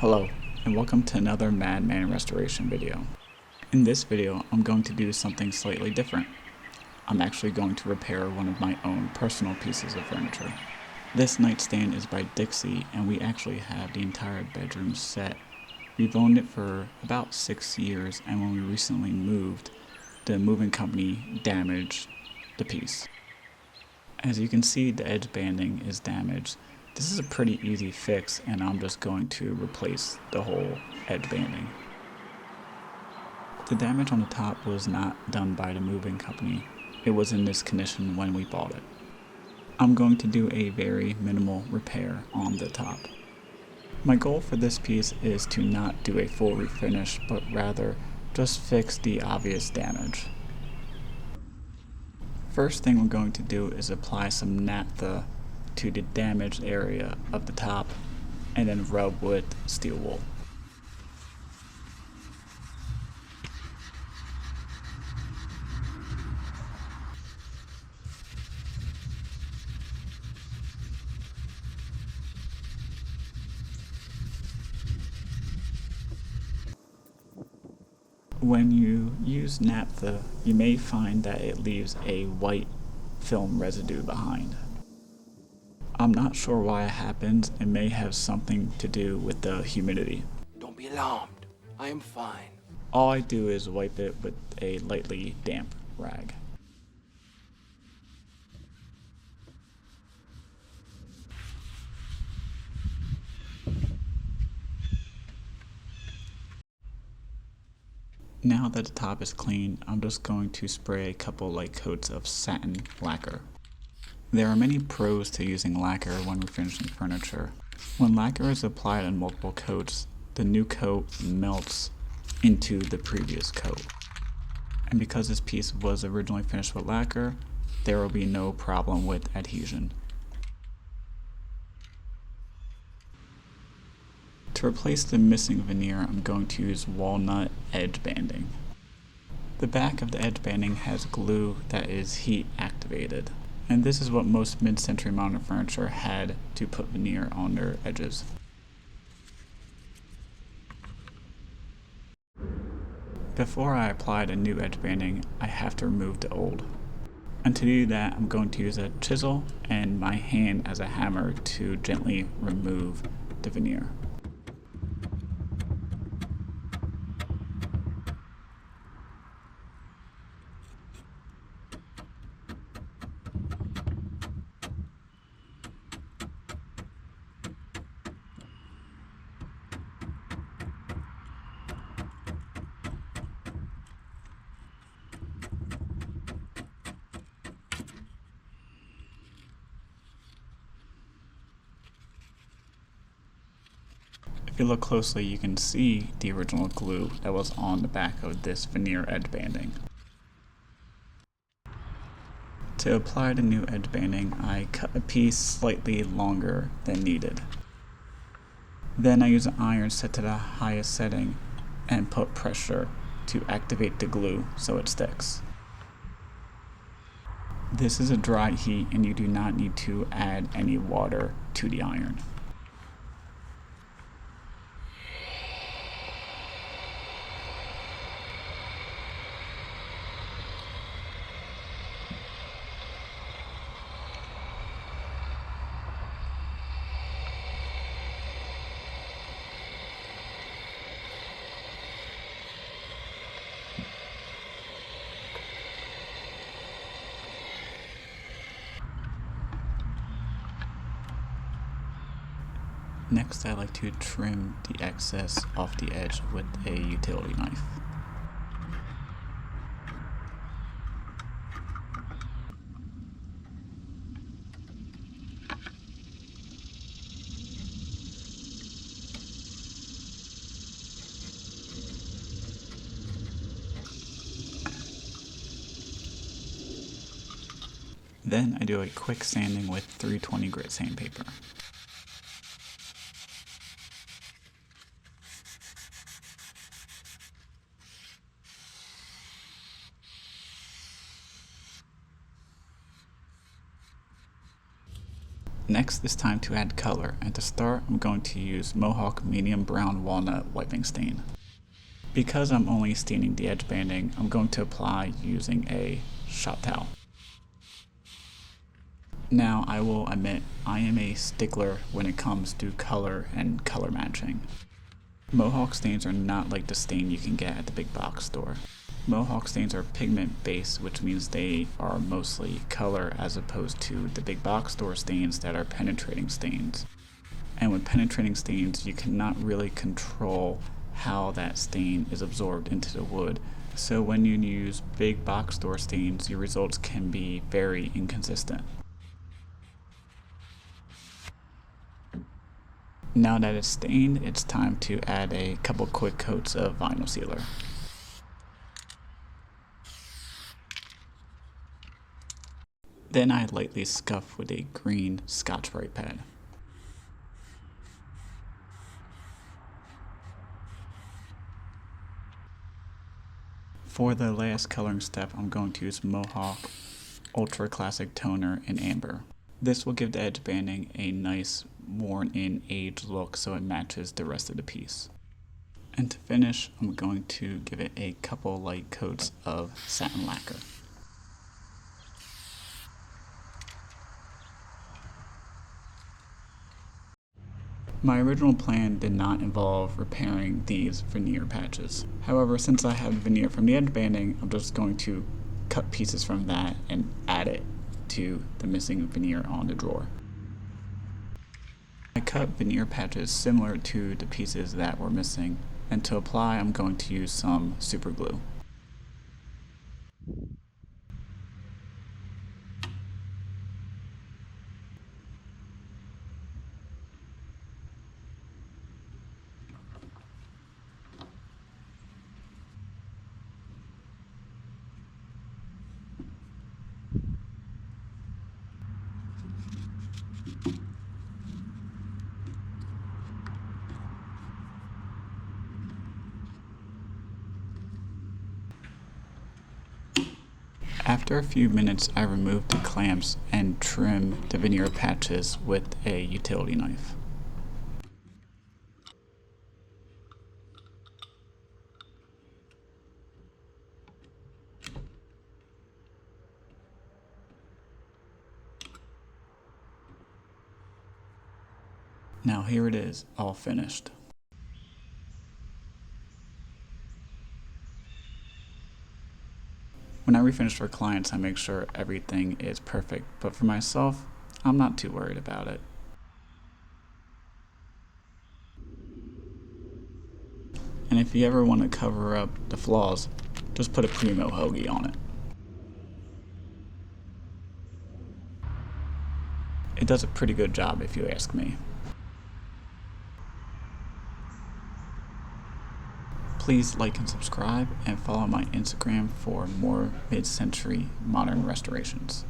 Hello, and welcome to another Madman restoration video. In this video, I'm going to do something slightly different. I'm actually going to repair one of my own personal pieces of furniture. This nightstand is by Dixie, and we actually have the entire bedroom set. We've owned it for about 6 years, and when we recently moved, the moving company damaged the piece. As you can see, the edge banding is damaged. This is a pretty easy fix, and I'm just going to replace the whole edge banding. The damage on the top was not done by the moving company. It was in this condition when we bought it. I'm going to do a very minimal repair on the top. My goal for this piece is to not do a full refinish, but rather just fix the obvious damage. First thing we're going to do is apply some naphtha to the damaged area of the top and then rub with steel wool. When you use naphtha, you may find that it leaves a white film residue behind. I'm not sure why it happens. It may have something to do with the humidity. Don't be alarmed. I am fine. All I do is wipe it with a lightly damp rag. Now that the top is clean, I'm just going to spray a couple light coats of satin lacquer. There are many pros to using lacquer when refinishing furniture. When lacquer is applied on multiple coats, the new coat melts into the previous coat. And because this piece was originally finished with lacquer, there will be no problem with adhesion. To replace the missing veneer, I'm going to use walnut edge banding. The back of the edge banding has glue that is heat activated, and this is what most mid-century modern furniture had to put veneer on their edges. Before I apply the new edge banding, I have to remove the old. And to do that, I'm going to use a chisel and my hand as a hammer to gently remove the veneer. If you look closely, you can see the original glue that was on the back of this veneer edge banding. To apply the new edge banding, I cut a piece slightly longer than needed. Then I use an iron set to the highest setting and put pressure to activate the glue so it sticks. This is a dry heat and you do not need to add any water to the iron. Next, I like to trim the excess off the edge with a utility knife. Then I do a quick sanding with 320 grit sandpaper. Next, it's time to add color, and to start, I'm going to use Mohawk Medium Brown Walnut Wiping Stain. Because I'm only staining the edge banding, I'm going to apply using a shop towel. Now, I will admit, I am a stickler when it comes to color and color matching. Mohawk stains are not like the stain you can get at the big box store. Mohawk stains are pigment based, which means they are mostly color as opposed to the big box store stains that are penetrating stains. And with penetrating stains, you cannot really control how that stain is absorbed into the wood. So when you use big box store stains, your results can be very inconsistent. Now that it's stained, it's time to add a couple quick coats of vinyl sealer. Then I lightly scuff with a green Scotch-Brite pad. For the last coloring step, I'm going to use Mohawk Ultra Classic Toner in Amber. This will give the edge banding a nice worn-in aged look so it matches the rest of the piece. And to finish, I'm going to give it a couple light coats of satin lacquer. My original plan did not involve repairing these veneer patches. However, since I have veneer from the edge banding, I'm just going to cut pieces from that and add it to the missing veneer on the drawer. I cut veneer patches similar to the pieces that were missing, and to apply I'm going to use some super glue. After a few minutes, I removed the clamps and trimmed the veneer patches with a utility knife. Now here it is, all finished. When I refinish for clients, I make sure everything is perfect, but for myself, I'm not too worried about it. And if you ever want to cover up the flaws, just put a Primo hoagie on it. It does a pretty good job if you ask me. Please like and subscribe and follow my Instagram for more mid-century modern restorations.